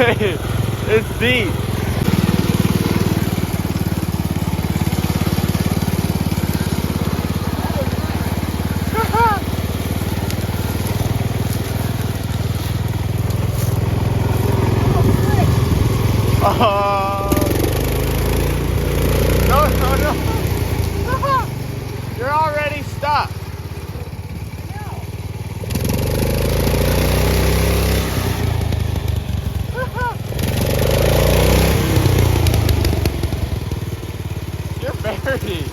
It's deep. No. You're already stuck. You're buried.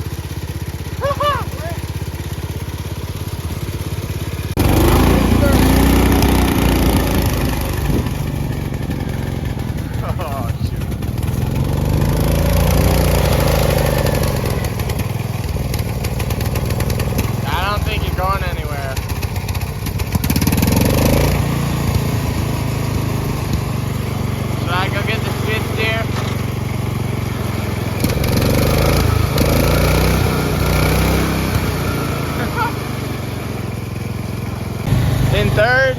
In third.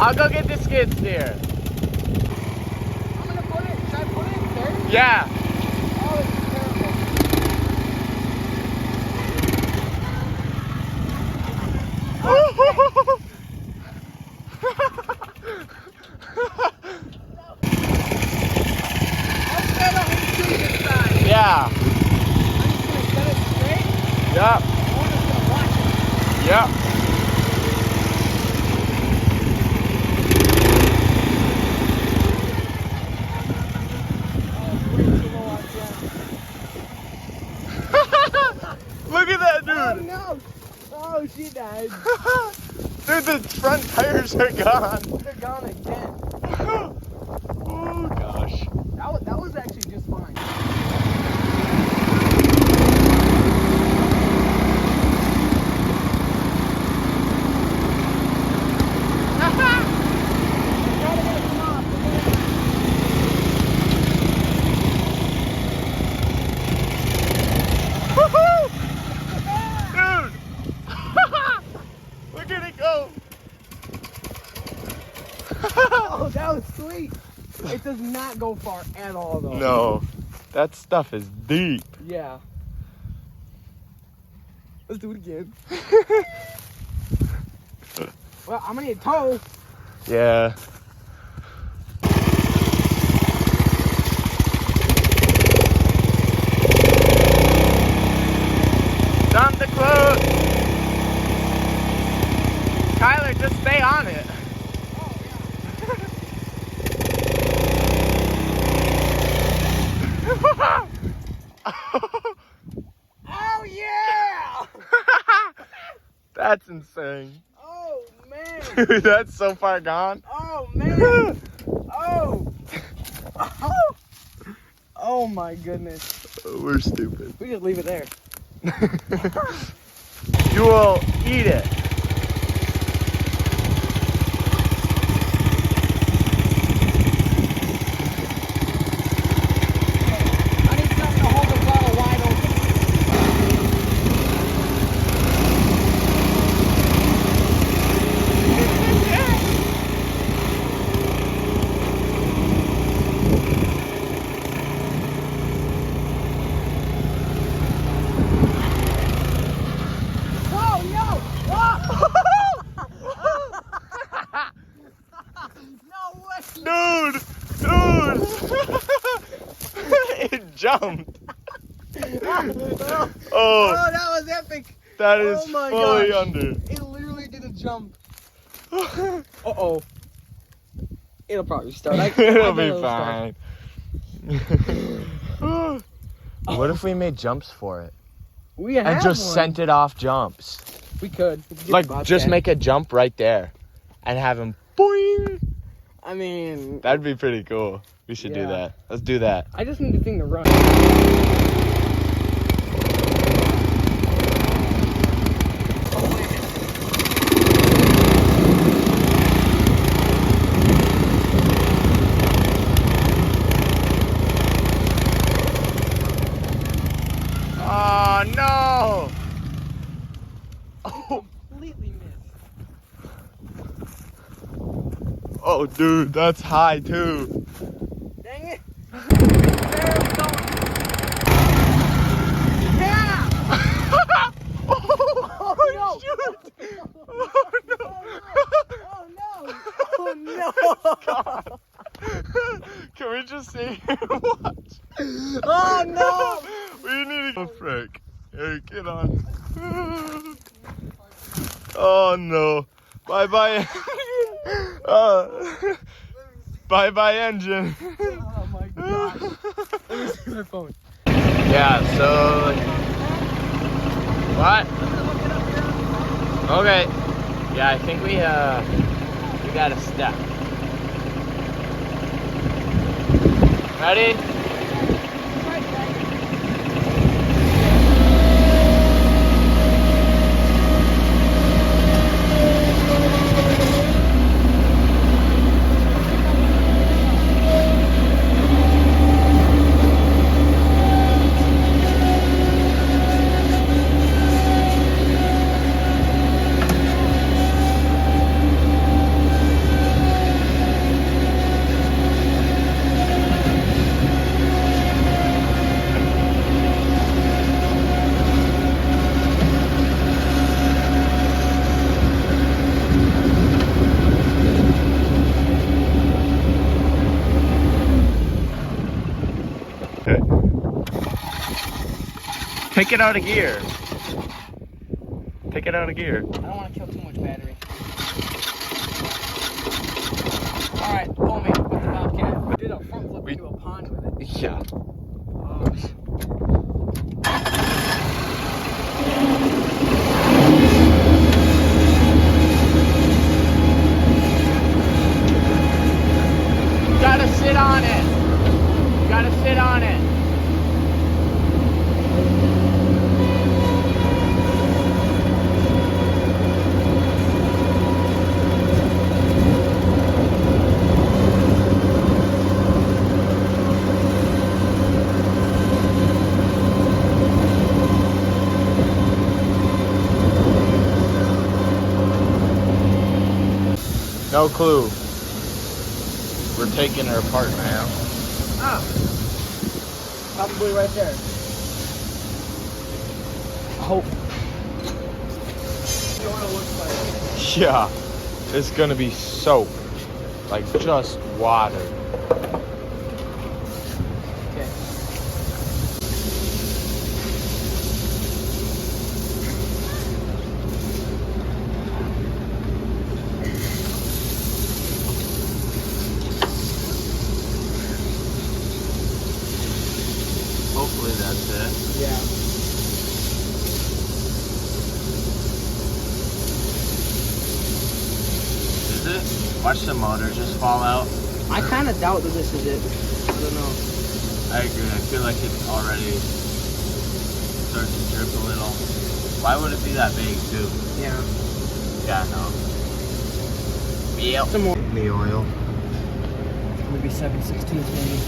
I'll go get the skid steer. I'm gonna put it. Should I put it in third? Yeah. Oh, this is terrible. Yeah. I'm just gonna set it straight. Yep. I'm just gonna watch it. Yep. Look at that, dude. Oh no! Oh, she died. Dude, the front tires are gone. They're gone again. Oh gosh. That was actually just fine. Dude! Look at it go! Oh, that was sweet. It does not go far at all, though. No, that stuff is deep. Yeah. Let's do it again. Well, I'm gonna need a tow. Yeah. Time to close. Tyler, just stay on it. Oh, yeah! That's insane. Oh, man. Dude, that's so far gone. Oh, man. Oh. Oh. Oh, my goodness. We're stupid. We just leave it there. You will eat it. I need something to hold the bottle wide open. Oh, no! No way! Dude! It jumped. Oh, that was epic. that is Oh my fully gosh. under. It literally did a jump. Uh-oh. It'll probably start. It'll be fine. What if we made jumps for it? We have And just one. sent it off jumps? We could. We could get Like, the just Bobcat. make a jump right there. And have him boing. I mean, That'd be pretty cool. We should do Yeah. that. Let's do that. I just need the thing to run. Oh, dude, that's high too. Dang it. There we go. Yeah! Oh, no. shoot! Oh, no! Oh no! Oh no! God. Can we just sit here and watch? Oh no! We need to go, frick. Hey, get on. Oh no. Bye bye. Bye bye engine. Oh my gosh. Let me see my phone. Yeah, so. What? Okay. Yeah, I think we got a step. Ready? Take it out of gear. Take it out of gear. I don't want to kill too much battery. Alright, pull me with the Bobcat. We did a front flip into a pond with it. Yeah. You gotta sit on it. You gotta sit on it. No clue. We're taking her apart now. Ah! Probably right there. I hope. You know what it looks like. Yeah. It's gonna be soap. Like just water. Okay. Hopefully that's it. Yeah. Is it? Watch the motor just fall out. I kind of doubt that this is it. I don't know. I agree. I feel like it's already starting to drip a little. Why would it be that big too? Yeah. Yeah, no. Meal. Some more. The oil. Maybe 7/16 maybe.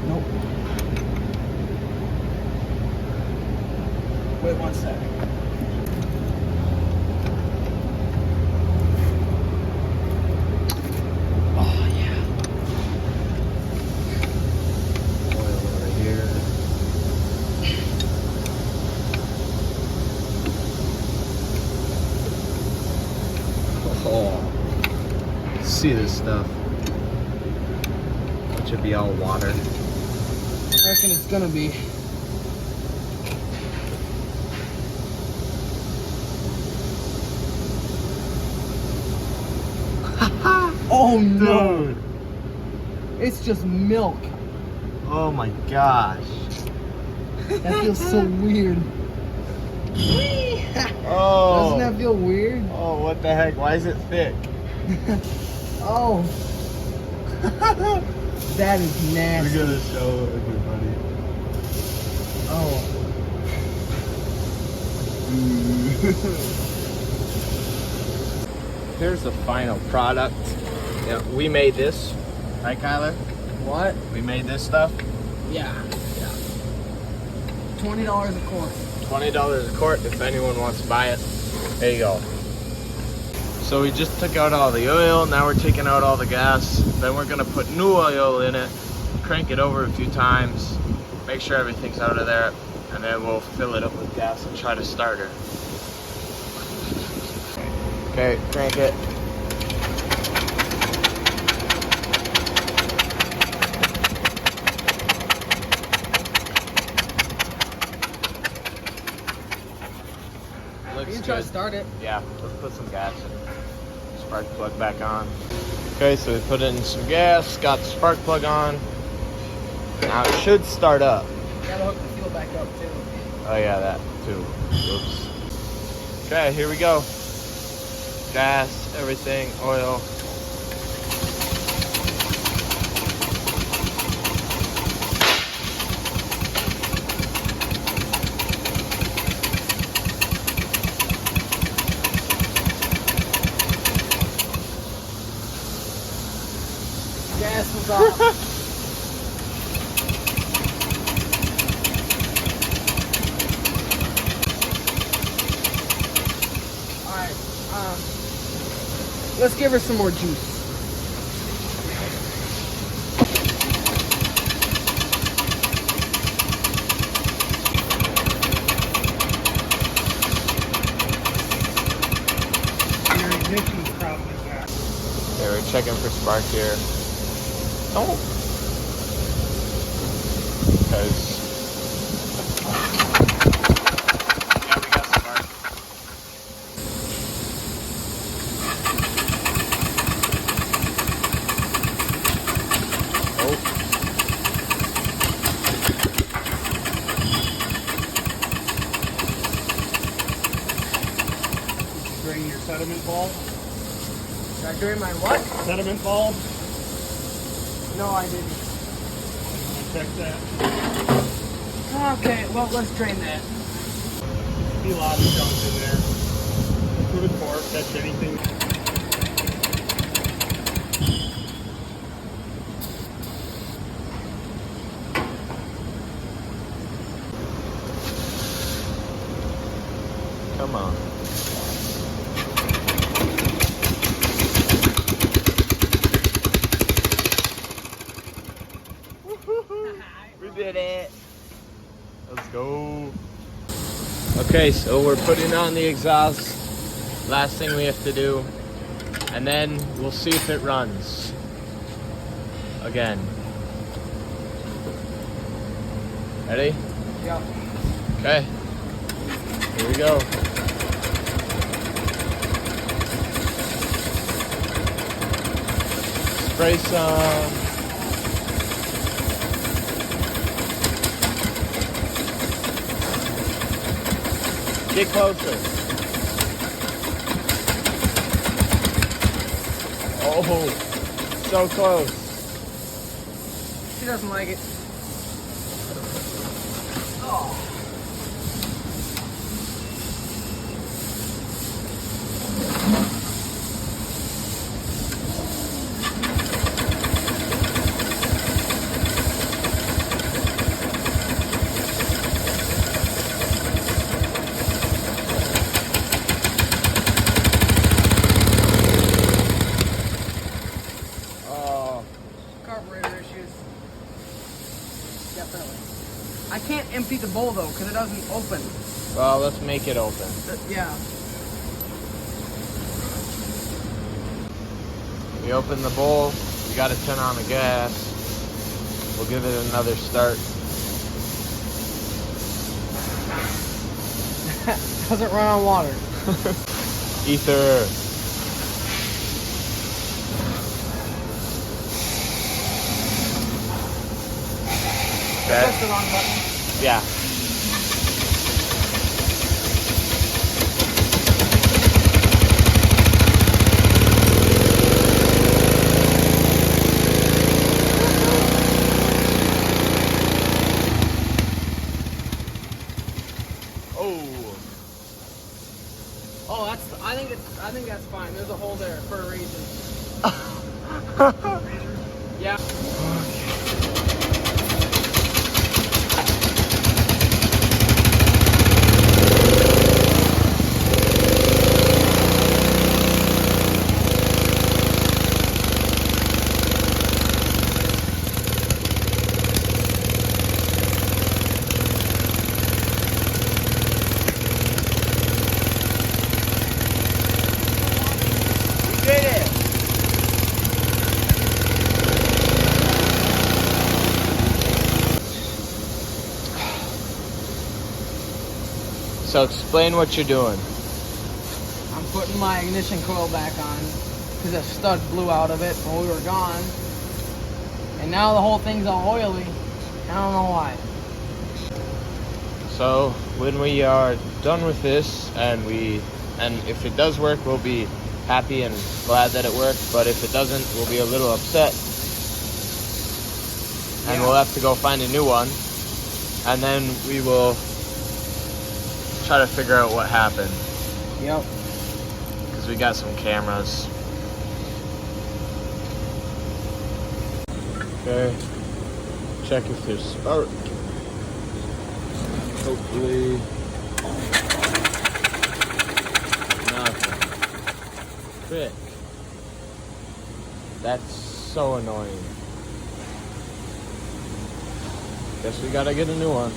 Nope. Wait 1 sec. Oh yeah. Oil over here. Oh. See this stuff. It should be all water. I reckon it's gonna be. Oh no! Dude. It's just milk. Oh my gosh. That feels so weird. Oh. Doesn't that feel weird? Oh, what the heck? Why is it thick? Oh. That is We're nasty. gonna show everybody. Oh. Here's the final product. Yeah, we made this. Right, Kyler? What? We made this stuff. Yeah. $20 a quart. $20 a quart if anyone wants to buy it. There you go. So we just took out all the oil, now we're taking out all the gas. Then we're gonna put new oil in it, crank it over a few times, make sure everything's out of there, and then we'll fill it up with gas and try to start her. Okay, crank it. You can try to start it. Yeah, let's put some gas in. Spark plug back on. Okay, so we put in some gas, got the spark plug on. Now it should start up. Gotta hook the fuel back up too. Oh yeah, that too. Oops. Okay, here we go. Gas, everything, oil. Gas was off. Let's give her some more juice. Your ignition's probably back. Okay, we're checking for spark here. Oh! Because... yeah, we got spark. Oh. Did you drain your sediment bulb? Did I drain my what? Sediment bulb? No, I didn't. Check that. Okay, well, let's drain that. Be a lot of junk in there. Put a cork, catch anything. Come on. We did it. Let's go. Okay, so we're putting on the exhaust. Last thing we have to do. And then we'll see if it runs. Again. Ready? Yeah. Okay. Here we go. Spray some. Get closer. Oh, so close. She doesn't like it. Oh. Carburetor issues. Definitely. I can't empty the bowl though because it doesn't open. Well, let's make it open. Yeah. We open the bowl. We got to turn on the gas. We'll give it another start. Doesn't run on water. Ether. Press the wrong button. Yeah. Oh, I think that's fine. There's a hole there for a reason. Yeah. So explain what you're doing. I'm putting my ignition coil back on because a stud blew out of it when we were gone. And now the whole thing's all oily. I don't know why. So when we are done with this and if it does work, we'll be happy and glad that it worked. But if it doesn't, we'll be a little upset. And we'll have to go find a new one. And then we will try to figure out what happened. Yep. Because we got some cameras. Okay. Check if there's spark. Hopefully nothing. Frick. That's so annoying. Guess we gotta get a new one.